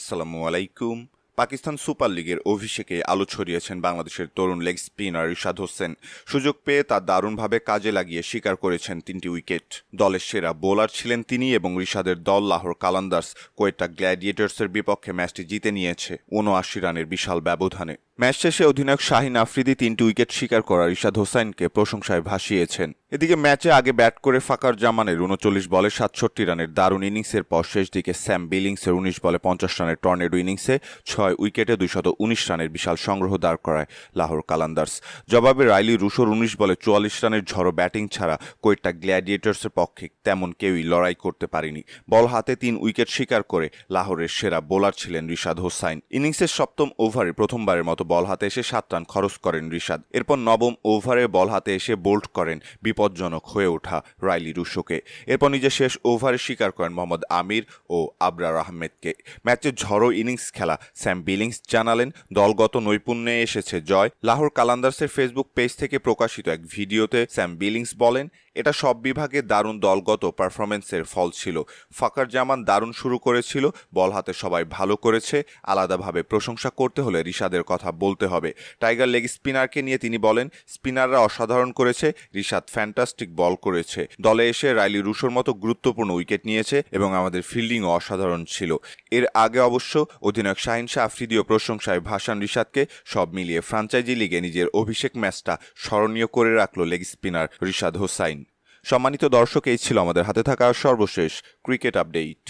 আসসালামু আলাইকুম। পাকিস্তান সুপার লিগের অভিষেকে আলো ছড়িয়েছেন বাংলাদেশের তরুণ লেগ স্পিনার রিশাদ হোসেন। সুযোগ পেয়ে তা দারুণভাবে কাজে লাগিয়ে শিকার করেছেন 3টি উইকেট। দলের সেরা বোলার ছিলেন তিনি এবং রিশাদের দল লাহোর কালান্দার্স কোয়েটা গ্ল্যাডিয়েটর্সের বিপক্ষে ম্যাচটি জিতে নিয়েছে ৭৯ রানের বিশাল ব্যবধানে। ম্যাচ শেষে অধিনায়ক শাহিন আফ্রিদি 3টি উইকেট শিকার করা রিশাদ হোসাইনকে প্রশংসায় ভাসিয়েছেন। এদিকে ম্যাচে আগে ব্যাট করে ফাকার জামানের ৩৯ বলে ৬৭ রানের দারুণ ইনিংসের পর শেষ দিকে স্যাম বিলিংসের ১৯ বলে ৫০ রানের টর্নেডো ইনিংসে ৬ উইকেটে ২১৯ রানের বিশাল সংগ্রহ দাঁড় করায় লাহোর কালান্দার্স। জবাবে রাইলি রুশোর ১৯ বলে ৪৪ রানের ঝড়ো ব্যাটিং ছাড়া কোয়েটা গ্ল্যাডিয়েটর্সের পক্ষে তেমন কেউই লড়াই করতে পারেনি। বল হাতে ৩ উইকেট শিকার করে লাহোরের সেরা বোলার ছিলেন রিশাদ হোসাইন। ইনিংসের সপ্তম ওভারে প্রথমবারের মতো বল হাতে এসে ৭ রান খরচ করেন রিশাদ। এরপর নবম ওভারে বল হাতে এসে বোল্ড করেন বিপজ্জনক হয়ে ওঠা রাইলি রুশোকে। এরপর নিজের শেষ ওভারে শিকার করেন মোহাম্মদ আমির ও আবরার আহমেদকে। ম্যাচে ঝড়ো ইনিংস খেলা স্যাম বিলিংস জানালেন, দলগত নৈপুণ্যে এসেছে জয়। লাহোর কালান্দার্সের ফেসবুক পেজ থেকে প্রকাশিত এক ভিডিওতে স্যাম বিলিংস বলেন, এটা সব বিভাগে দারুণ দলগত পারফরমেন্সের ফল ছিল। ফাকার জামান দারুণ শুরু করেছিল, বল হাতে সবাই ভালো করেছে। আলাদাভাবে প্রশংসা করতে হলে রিশাদের কথা বলতে হবে। টাইগার লেগ স্পিনারকে নিয়ে তিনি বলেন, স্পিনাররা অসাধারণ করেছে, রিশাদ ফ্যান্টাস্টিক বল করেছে। দলে এসে রাইলি রুশোর মতো গুরুত্বপূর্ণ উইকেট নিয়েছে এবং আমাদের ফিল্ডিংও অসাধারণ ছিল। এর আগে অবশ্য অধিনায়ক শাহিন আফ্রিদিও প্রশংসায় ভাসান রিশাদকে। সব মিলিয়ে ফ্রাঞ্চাইজি লিগে নিজের অভিষেক ম্যাচটা স্মরণীয় করে রাখল লেগ স্পিনার রিশাদ হোসাইন। সম্মানিত দর্শক, এই ছিল আমাদের হাতে থাকা সর্বশেষ ক্রিকেট আপডেট।